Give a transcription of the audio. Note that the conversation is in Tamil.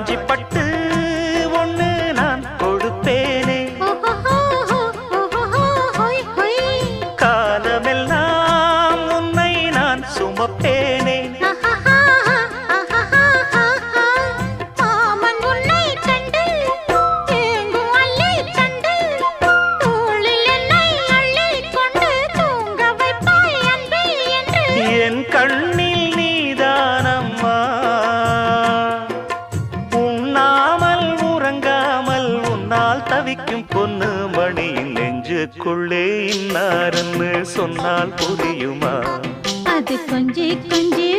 காஞ்சி பட்டு ஒண்ணு நான் கொடுப்பேனே, காலமெல்லாம் உன்னை நான் சுமப்பேனே. என் கண்ணில் நீதானம்மா, உண்ணாமல் உறங்காமல் உன்னால் தவிக்கும் பொண்ணு மணியின் நெஞ்சுக்குள்ளே இன்னாருன்னு சொன்னால் புரியுமா? அது கொஞ்சி கொஞ்சி